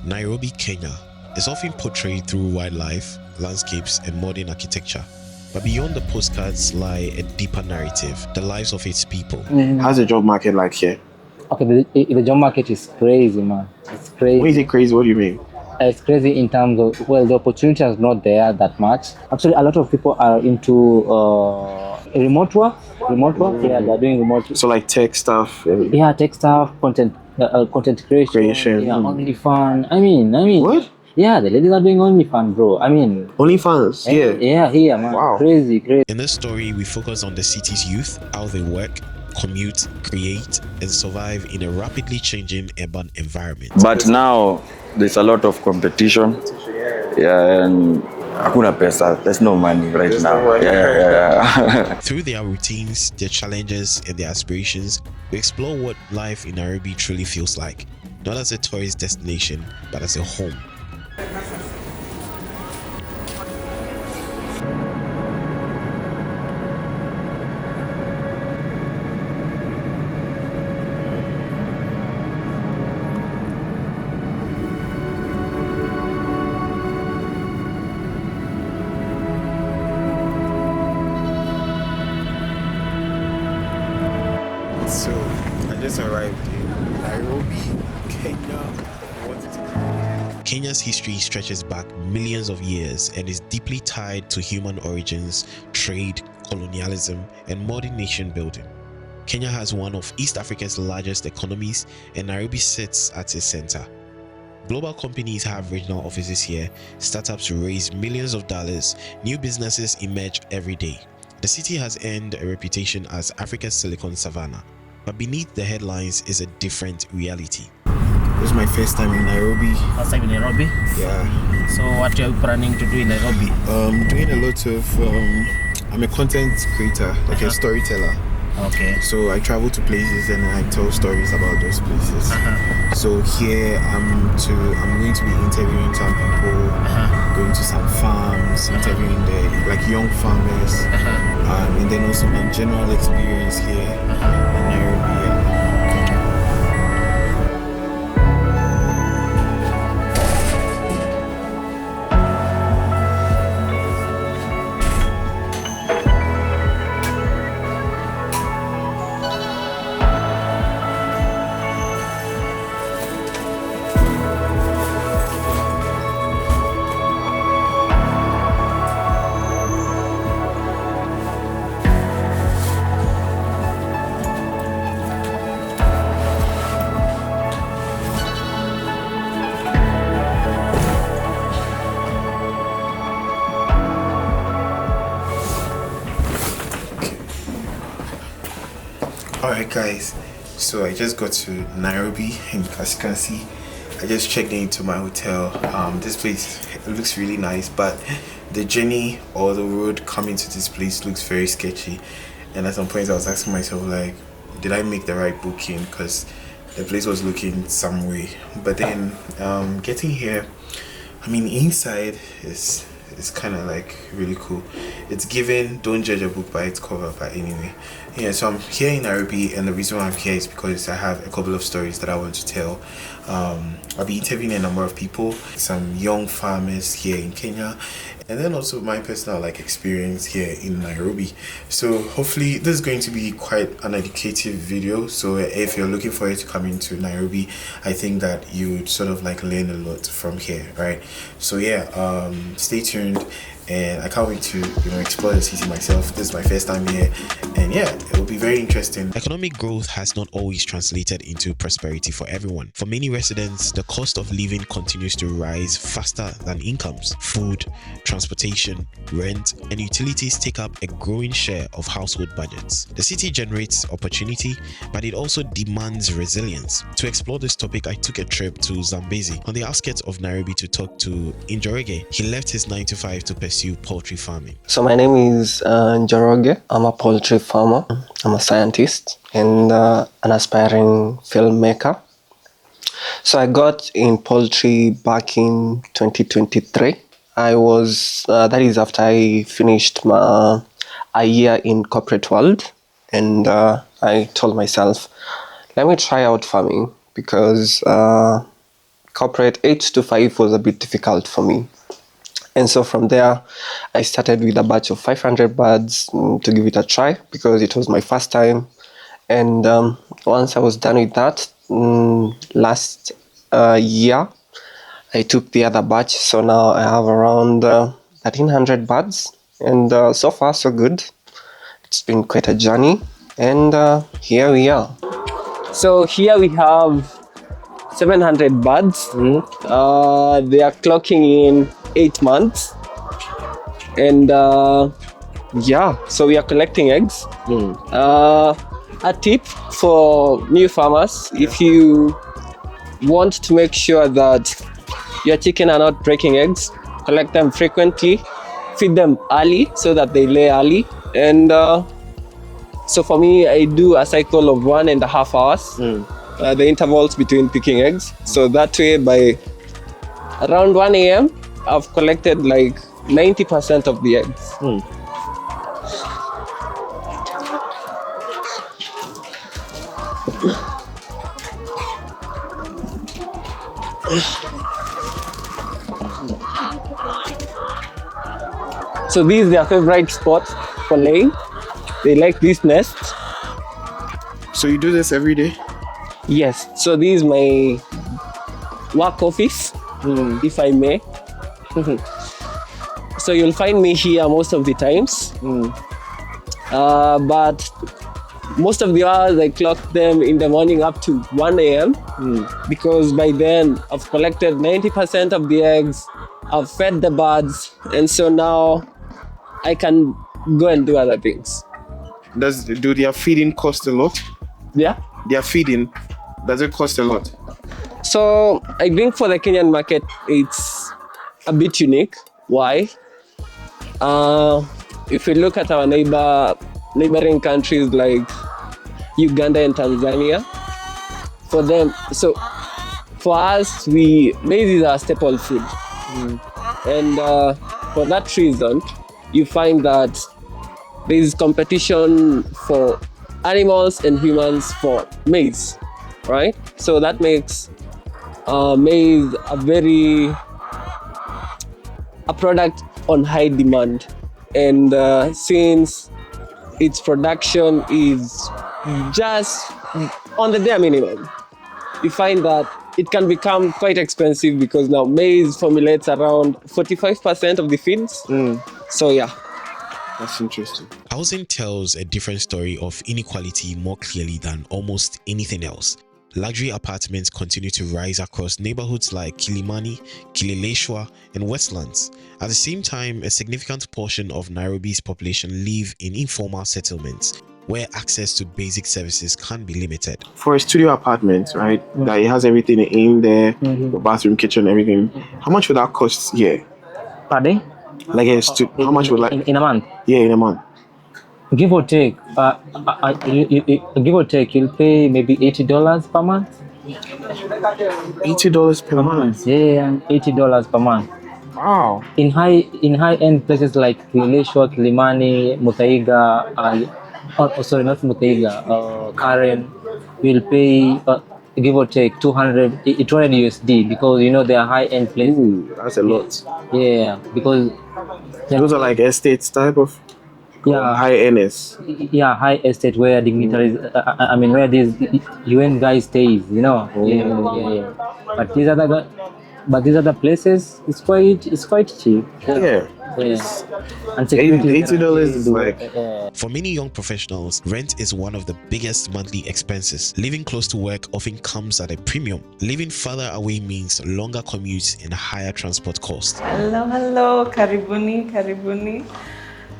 Nairobi, Kenya is often portrayed through wildlife, landscapes, and modern architecture. But beyond the postcards lie a deeper narrative, the lives of its people. How's the job market like here? Okay, the job market is crazy, man. It's crazy. When you say crazy, what do you mean? It's crazy in terms of, well, the opportunity is not there that much. Actually, a lot of people are into remote work. Yeah, they're doing remote. So like tech stuff. Yeah, tech stuff, content creation. Yeah, OnlyFans. I mean. What? Yeah, the ladies are doing OnlyFans, bro. I mean. OnlyFans. Yeah. Yeah, man. Wow. Crazy. In this story, we focus on the city's youth, how they work, commute, create, and survive in a rapidly changing urban environment. But now there's a lot of competition. Yeah, and hakuna pesa. There's no money right now. Yeah. Through their routines, their challenges, and their aspirations, we explore what life in Nairobi truly feels like, not as a tourist destination, but as a home. So I just arrived in Nairobi, Kenya. Kenya's history stretches back millions of years and is deeply tied to human origins, trade, colonialism, and modern nation building. Kenya has one of East Africa's largest economies, and Nairobi sits at its center. Global companies have regional offices here, startups raise millions of dollars, new businesses emerge every day. The city has earned a reputation as Africa's Silicon Savannah, but beneath the headlines is a different reality. This is my first time in Nairobi. First time in Nairobi? Yeah. So what are you planning to do in Nairobi? Doing a lot of, I'm a content creator, like a storyteller. Okay. So I travel to places and I tell stories about those places. So here I'm going to be interviewing some people, going to some farms, interviewing the young farmers, and then also my general experience here in Nairobi. Alright guys, so I just got to Nairobi, and as you can see, I just checked into my hotel. This place, it looks really nice, but the journey or the road coming to this place looks very sketchy. And at some point I was asking myself, like, did I make the right booking? Because the place was looking some way. But then getting here, I mean, inside is kind of like really cool. It's given, don't judge a book by its cover, but anyway. Yeah, so I'm here in Nairobi, and the reason why I'm here is because I have a couple of stories that I want to tell. I'll be interviewing a number of people, some young farmers here in Kenya, and then also my personal experience here in Nairobi. So hopefully this is going to be quite an educative video. So if you're looking forward to coming to Nairobi, I think that you would sort of learn a lot from here, right? So yeah, stay tuned, and I can't wait to explore the city myself. This is my first time here, and yeah, it will be very interesting. Economic growth has not always translated into prosperity for everyone. For many residents, the cost of living continues to rise faster than incomes. Food, transportation, rent, and utilities take up a growing share of household budgets. The city generates opportunity, but it also demands resilience. To explore this topic, I took a trip to Zambezi, on the outskirts of Nairobi, to talk to Njoroge. He left his 9-to-5 to pursue poultry farming. So my name is Njoroge. I'm a poultry farmer. I'm a scientist and an aspiring filmmaker. So I got in poultry back in 2023. I was, that is after I finished a year in corporate world, and I told myself, let me try out farming, because corporate 8 to 5 was a bit difficult for me. And so from there, I started with a batch of 500 birds to give it a try because it was my first time. And once I was done with that, last year, I took the other batch. So now I have around 1,300 birds. And so far, so good. It's been quite a journey. And here we are. So here we have 700 birds. They are clocking in 8 months. And yeah, so we are collecting eggs. A tip for new farmers, if you want to make sure that your chicken are not breaking eggs, collect them frequently, feed them early so that they lay early. And so for me, I do a cycle of 1.5 hours, the intervals between picking eggs. So that way, by around 1 a.m., I've collected like 90% of the eggs. So this is their favorite spot for laying. They like this nest. So you do this every day? Yes, so this is my work office, if I may. So you'll find me here most of the times. But most of the hours I clock them in the morning up to 1 a.m. Because by then I've collected 90% of the eggs, I've fed the birds, and so now I can go and do other things. Do their feeding cost a lot? Yeah. Their feeding, does it cost a lot? So I think for the Kenyan market, it's a bit unique. Why? If we look at our neighboring countries like Uganda and Tanzania, for them, so for us, maize is our staple food. And for that reason, you find that there is competition for animals and humans for maize, right? So that makes maize a product on high demand. And since its production is just on the bare minimum, you find that it can become quite expensive because now maize formulates around 45% of the feeds. So yeah. That's interesting. Housing tells a different story of inequality more clearly than almost anything else. Luxury apartments continue to rise across neighborhoods like Kilimani, Kileleshwa, and Westlands. At the same time, a significant portion of Nairobi's population live in informal settlements, where access to basic services can be limited. For a studio apartment, right, that it has everything in there, the bathroom, kitchen, everything, how much would that cost here? Per day? Like how much would in a month? Yeah, in a month. Give or take, you'll pay maybe $80 per month. $80 per month? Yeah, $80 per month. Wow. In high-end places like Kileleshwa, Kilimani, Muthaiga, not Muthaiga, Karen, we'll pay give or take 200 USD because they are high-end places. Ooh, that's a lot. Yeah, because those are like estates type of. High NS. Yeah, high estate where dignitaries, where these UN guys stays, Yeah. But these other places, it's quite cheap. Yeah. And $80 is like. For many young professionals, rent is one of the biggest monthly expenses. Living close to work often comes at a premium. Living further away means longer commutes and higher transport costs. Hello, karibuni.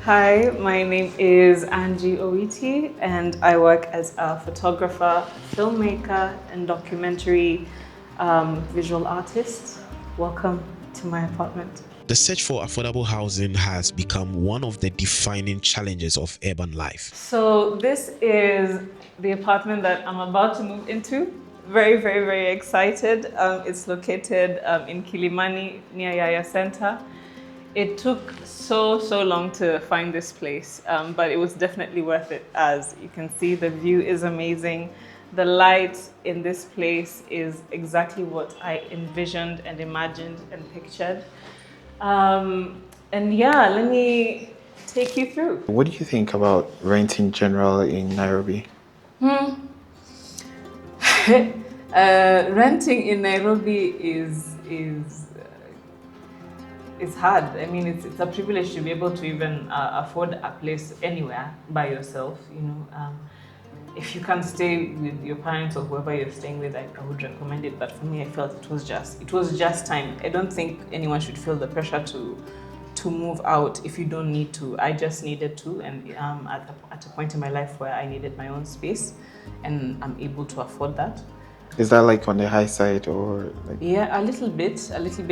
Hi, my name is Angie Owiti, and I work as a photographer, filmmaker, and documentary visual artist. Welcome to my apartment. The search for affordable housing has become one of the defining challenges of urban life. So this is the apartment that I'm about to move into. Very, very, very excited. It's located in Kilimani, near Yaya Center. It took so long to find this place, but it was definitely worth it. As you can see, the view is amazing. The light in this place is exactly what I envisioned and imagined and pictured. And yeah, let me take you through. What do you think about rent in general in Nairobi? Renting in Nairobi is hard. I mean, it's a privilege to be able to even afford a place anywhere by yourself. You know, if you can't stay with your parents or whoever you're staying with, I would recommend it. But for me, I felt it was just time. I don't think anyone should feel the pressure to move out if you don't need to. I just needed to, and at a point in my life where I needed my own space, and I'm able to afford that. Is that like on the high side or like? Yeah, a little bit.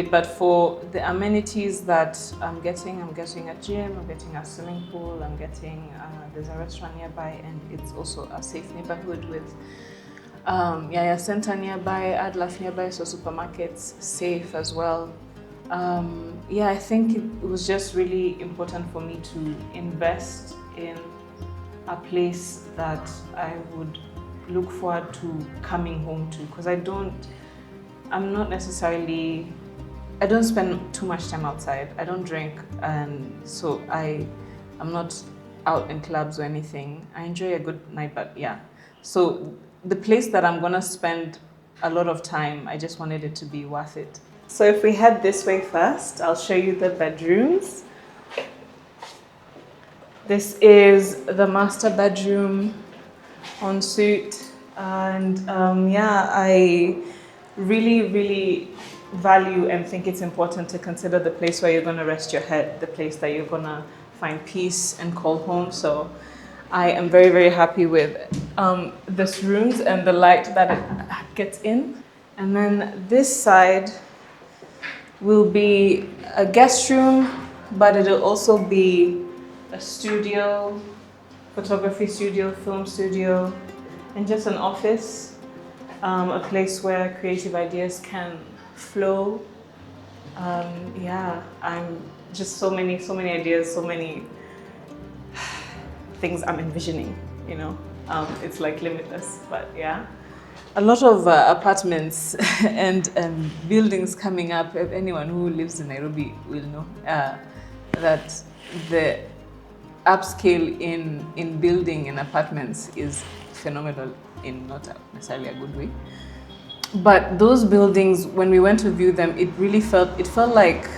But for the amenities that I'm getting a gym, I'm getting a swimming pool, I'm getting there's a restaurant nearby, and it's also a safe neighborhood with Yaya Center nearby, Adlaf nearby, so supermarkets safe as well. I think it was just really important for me to invest in a place that I would look forward to coming home to, because I don't spend too much time outside. I don't drink, and so I'm not out in clubs or anything. I enjoy a good night, but yeah. So the place that I'm gonna spend a lot of time, I just wanted it to be worth it. So if we head this way first, I'll show you the bedrooms. This is the master bedroom ensuite, and I really value and think it's important to consider the place where you're going to rest your head, the place that you're going to find peace and call home. So I am very happy with this rooms and the light that it gets in. And then this side will be a guest room, but it'll also be a studio, photography studio, film studio, and just an office, a place where creative ideas can flow. I'm just so many ideas, so many things I'm envisioning, you know. It's like limitless, but yeah. A lot of apartments and buildings coming up. If anyone who lives in Nairobi will know that the upscale in building and apartments is phenomenal in not necessarily a good way. But those buildings, when we went to view them, it felt like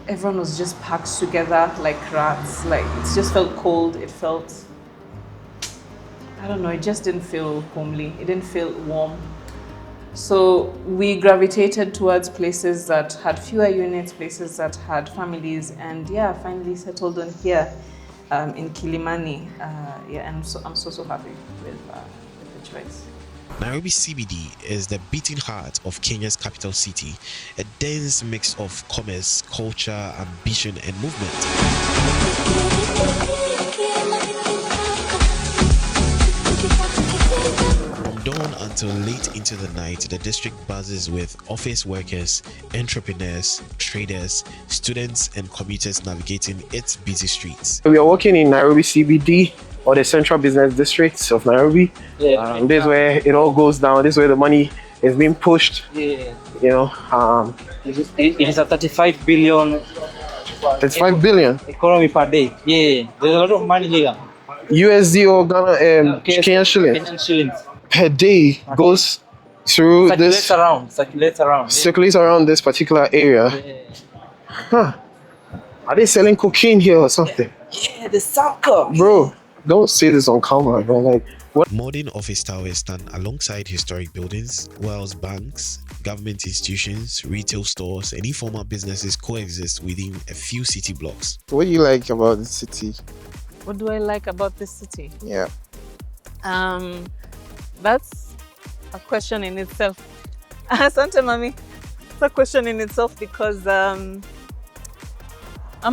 everyone was just packed together like rats. Like it just felt cold. It felt, I don't know, it just didn't feel homely. It didn't feel warm. So we gravitated towards places that had fewer units, places that had families, and finally settled on here in Kilimani. And so I'm so happy with the choice. Nairobi CBD is the beating heart of Kenya's capital city, a dense mix of commerce, culture, ambition, and movement. From dawn until late into the night, the district buzzes with office workers, entrepreneurs, traders, students, and commuters navigating its busy streets. We are working in Nairobi CBD, or the central business districts of Nairobi. This is where it all goes down. This is where the money is being pushed. Yeah. You know, It is a 35 billion 35 billion economy per day. Yeah, there's a lot of money here. USD or Ghana Kenyan shillings Kenyan shillings. per day goes through Circulates around this particular area. Yeah. Huh? Are they selling cocaine here or something? Yeah, the soccer. Bro, don't say this on camera, bro. Like, what? Modern office towers stand alongside historic buildings, whilst banks, government institutions, retail stores, and informal businesses coexist within a few city blocks. What do you like about the city? What do I like about this city? Yeah. That's a question in itself. Asante, Mami. It's a question in itself because I'm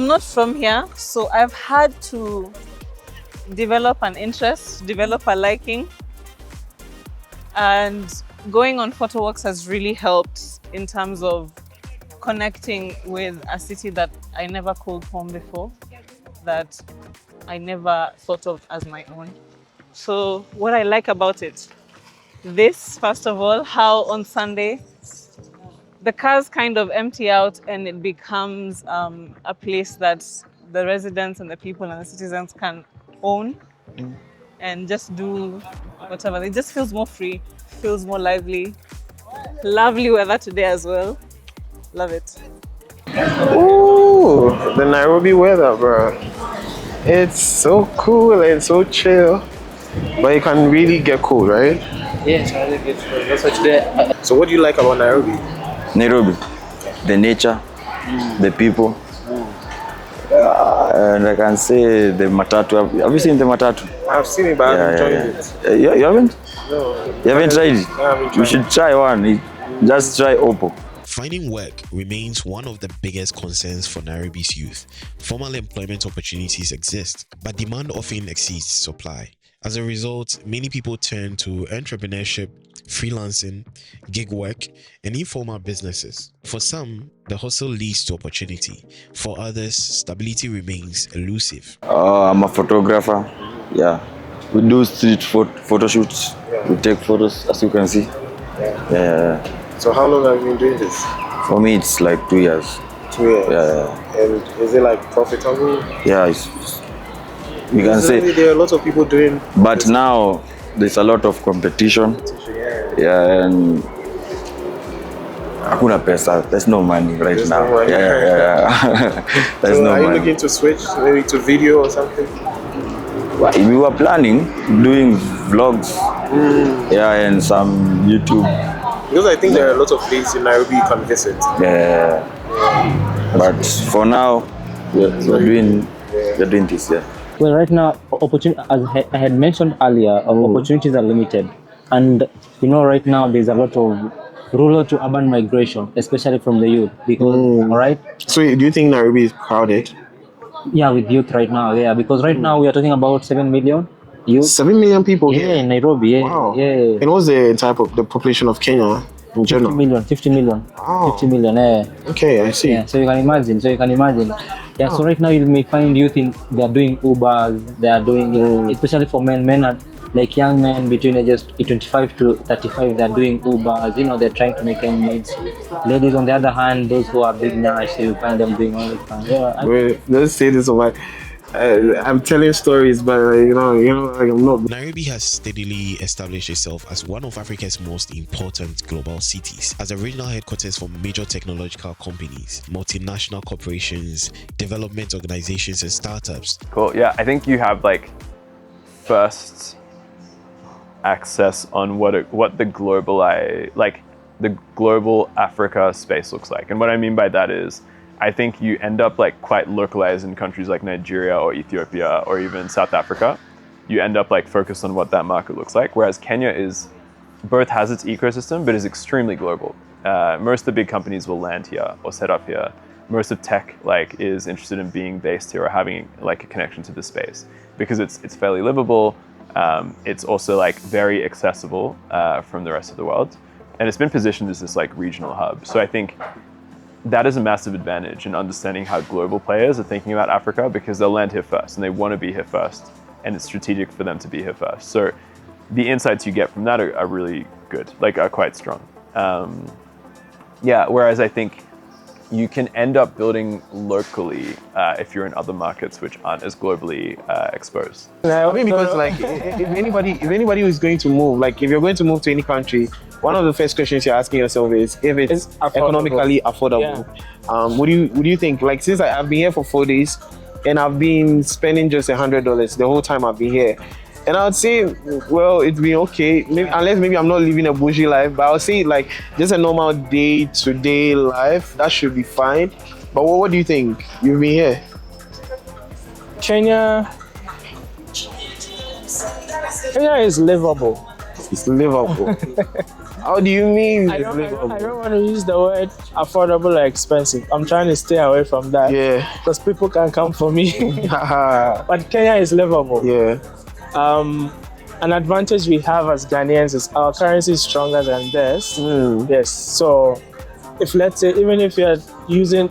not from here, so I've had to develop an interest, develop a liking, and going on photo walks has really helped in terms of connecting with a city that I never called home before, that I never thought of as my own. So what I like about it this, first of all, how on Sunday the cars kind of empty out and it becomes a place that the residents and the people and the citizens can own and just do whatever. It just feels more free, feels more lively. Lovely weather today as well. Love it. Ooh, the Nairobi weather, bro. It's so cool and so chill, but it can really get cold, right? Yes, I think it's that's what today. So what do you like about Nairobi? Nairobi, the nature, the people, and I can say the matatu. Have you seen the matatu? I've seen it, but I haven't joined it. You haven't? No. You haven't tried it? I haven't You tried should try one. Just try Oppo. Finding work remains one of the biggest concerns for Nairobi's youth. Formal employment opportunities exist, but demand often exceeds supply. As a result, many people turn to entrepreneurship, freelancing, gig work, and informal businesses. For some, the hustle leads to opportunity. For others, stability remains elusive. I'm a photographer. Yeah, we do street photo shoots. We take photos, as you can see. Yeah. So how long have you been doing this? For me, it's like 2 years. 2 years. Yeah. And is it like profitable? Yeah, you can say. There are a lot of people doing. But now there's a lot of competition. Yeah, and hakuna pesa. There's no money right now. No money. Yeah. There's So no are you money. looking to switch maybe to video or something? Well, we were planning doing vlogs. Yeah, and some YouTube. Because I think there are a lot of places in Nairobi you can visit. Yeah. But for now, we're doing this. Yeah. Well, right now, opportunity, as I had mentioned earlier, opportunities are limited, and right now there's a lot of rural to urban migration, especially from the youth. Because right, So do you think Nairobi is crowded? yeah, with youth right now, yeah, because right now we are talking about 7 million youth. 7 million people Yeah, here. in Nairobi, yeah, Wow. yeah. And what's the type of the population of Kenya in 50 general? million, 50 million, Wow. 50 million, yeah. Okay, I see. Yeah, so you can imagine. Yeah, so right now you may find youth they are doing Ubers, they are doing, especially for men. Men are like young men between ages 25 to 35, they are doing Ubers, they're trying to make ends meet. Ladies, on the other hand, those who are big now, so you find them doing all this kind. Yeah, Wait, let's say this over. I'm telling stories, but like, I'm not. Nairobi has steadily established itself as one of Africa's most important global cities, as a regional headquarters for major technological companies, multinational corporations, development organizations, and startups. Cool. Yeah, I think you have like first access on what the global Africa space looks like. And what I mean by that is, I think you end up like quite localized in countries like Nigeria or Ethiopia or even South Africa. You end up like focused on what that market looks like. Whereas Kenya both has its ecosystem, but is extremely global. Most of the big companies will land here or set up here. Most of tech is interested in being based here or having like a connection to the space because it's fairly livable. It's also like very accessible from the rest of the world, and it's been positioned as this like regional hub. So I think that is a massive advantage in understanding how global players are thinking about Africa because they'll land here first and they want to be here first, and it's strategic for them to be here first. So the insights you get from that are really good, are quite strong. Whereas I think you can end up building locally if you're in other markets which aren't as globally exposed. I mean, because if anybody who's going to move, if you're going to move to any country, one of the first questions you're asking yourself is if it's economically affordable. Yeah. What do you think? Since I've been here for 4 days, and I've been spending just $100 the whole time I've been here, and I would say, well, it's been okay. Unless I'm not living a bougie life, but I would say just a normal day-to-day life, that should be fine. But what do you think? You've been here. Kenya is livable. It's livable. How do you mean? I don't want to use the word affordable or expensive. I'm trying to stay away from that. Yeah. Because people can come for me. But Kenya is livable. Yeah. An advantage we have as Ghanaians is our currency is stronger than theirs. Yes. So if let's say even if you're using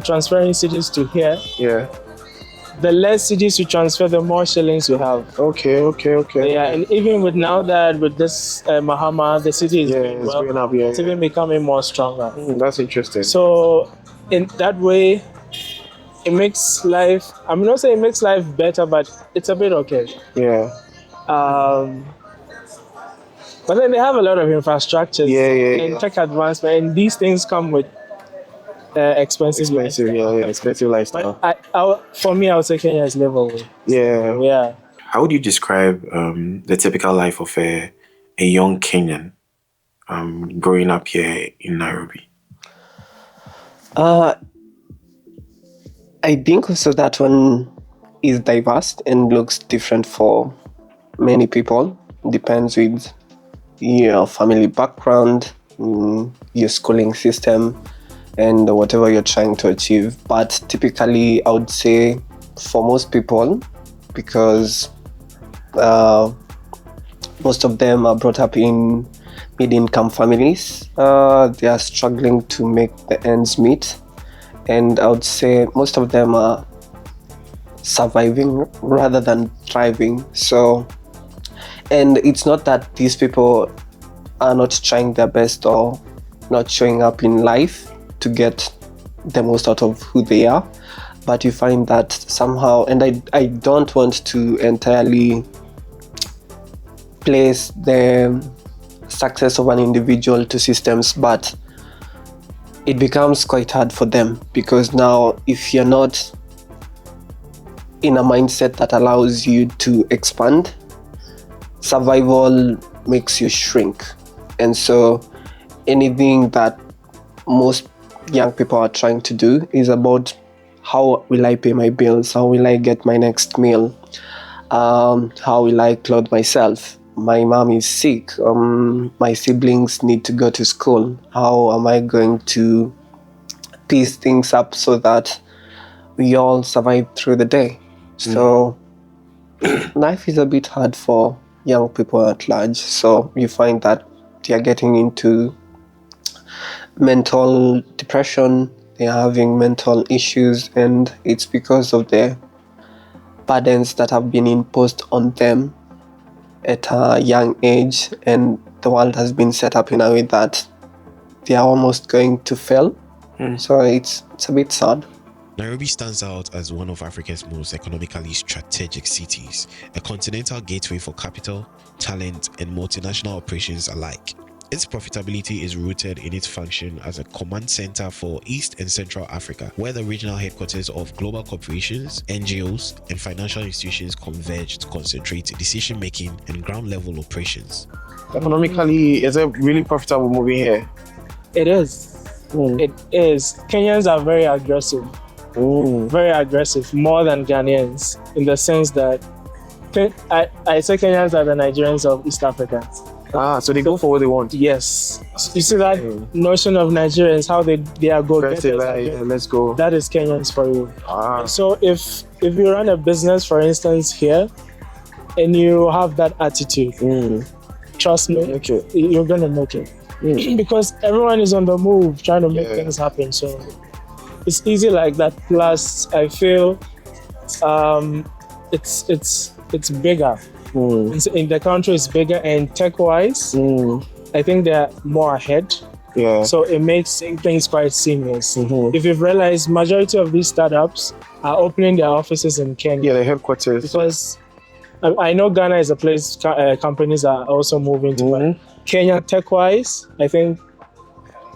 transferring cities to here, yeah, the less CDs you transfer, the more shillings you have. Okay. Yeah, and even with now that with this Mahama, the city is It's going up. Yeah, it's even becoming more stronger. That's interesting. So in that way, it makes life. I'm not saying it makes life better, but it's a bit okay. Yeah. But then they have a lot of infrastructures and tech advancement, and these things come with expensive lifestyle. But for me, I would say Kenya is level. Yeah. How would you describe the typical life of a young Kenyan growing up here in Nairobi? I think also that one is diverse and looks different for many people. Depends with your family background, your schooling system, and whatever you're trying to achieve. But typically, I would say for most people, because most of them are brought up in mid-income families, they are struggling to make the ends meet. And I would say most of them are surviving rather than thriving. So, and it's not that these people are not trying their best or not showing up in life to get the most out of who they are, but you find that somehow, and I don't want to entirely place the success of an individual to systems, but it becomes quite hard for them, because now if you're not in a mindset that allows you to expand, survival makes you shrink. And so anything that most young people are trying to do is about, how will I pay my bills? How will I get my next meal? How will I clothe myself? My mom is sick. My siblings need to go to school. How am I going to piece things up so that we all survive through the day? So life is a bit hard for young people at large. So you find that they are getting into mental depression, they are having mental issues, and it's because of the burdens that have been imposed on them at a young age, and the world has been set up in a way that they are almost going to fail. So it's a bit sad. Nairobi stands out as one of Africa's most economically strategic cities, a continental gateway for capital, talent, and multinational operations alike. Its profitability is rooted in its function as a command center for East and Central Africa, where the regional headquarters of global corporations, NGOs, and financial institutions converge to concentrate decision-making and ground-level operations. Economically, is it really profitable moving here? It is. It is. Kenyans are very aggressive. Very aggressive, more than Ghanaians, in the sense that I say Kenyans are the Nigerians of East Africans. So they go for what they want. Yes. You see that notion of Nigerians, how they are go-getters. Let's go. That is Kenyans for you. So if you run a business, for instance, here, and you have that attitude, trust me, you're gonna make it. Because everyone is on the move, trying to make things happen. So it's easy like that. Plus, I feel it's bigger. In the country, it's bigger, and tech-wise, I think they're more ahead. So it makes things quite seamless. If you've realized, majority of these startups are opening their offices in Kenya. The headquarters. Because I know Ghana is a place companies are also moving to. But Kenya, tech-wise, I think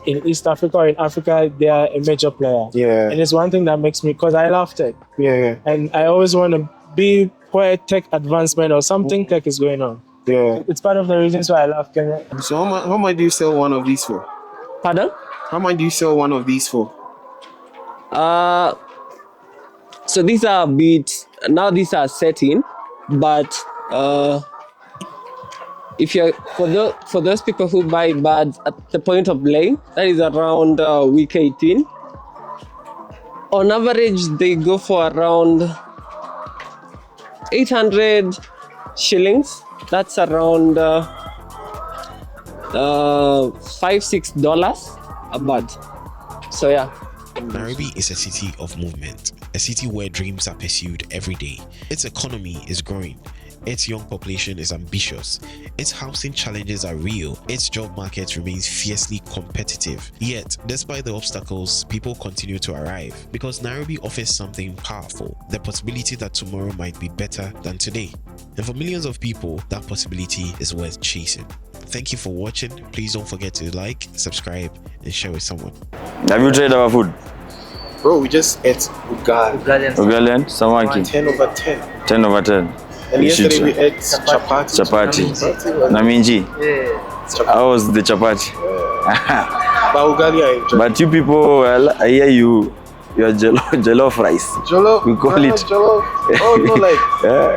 in East Africa or in Africa, they are a major player. And it's one thing that makes me, because I love tech. And I always want to be where tech advancement or something tech is going on. It's part of the reasons why I love Kenya. So how much do you sell one of these for? Pardon? How much do you sell one of these for? So these are a bit, now these are setting, but if you're for those people who buy birds at the point of laying, that is around week 18. On average, they go for around 800 shillings. That's around $5-6 a bird. So yeah. Nairobi is a city of movement, a city where dreams are pursued every day. Its economy is growing. Its young population is ambitious. Its housing challenges are real. Its job market remains fiercely competitive. Yet, despite the obstacles, people continue to arrive because Nairobi offers something powerful, the possibility that tomorrow might be better than today. And for millions of people, that possibility is worth chasing. Thank you for watching. Please don't forget to like, subscribe, and share with someone. Have you tried our food? Bro, we just ate ugali. Ugali and samaki. 10 over 10. 10 over 10. And yesterday we ate chapati. Chapati. Na minji. How was the chapati? But ugali I enjoyed. But you people, I hear you. Your jollof rice. Jollof. We call it. Jollof. Oh no, like.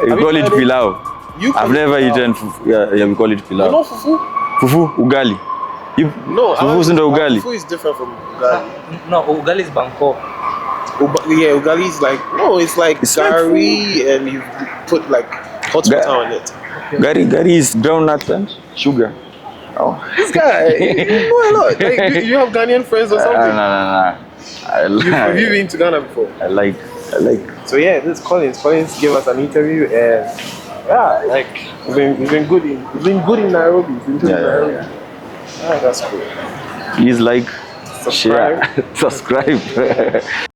We call it pilau. I've never eaten fufu. Yeah, we call it pilau. You know fufu? Fufu, ugali. No, fufu isn't ugali. Fufu is different from ugali. No, ugali is Bangkok. Yeah, ugali is like it's like gari and you put like hot water on it. Gari is groundnut and sugar. Oh. This guy, you know a lot. Like, you have Ghanaian friends or something? No. Have you been to Ghana before? I like. So yeah, this is Collins. Collins gave us an interview and yeah, like we've been good in Nairobi. We've been good in Nairobi. Yeah, that's cool. Please like, subscribe. share, subscribe.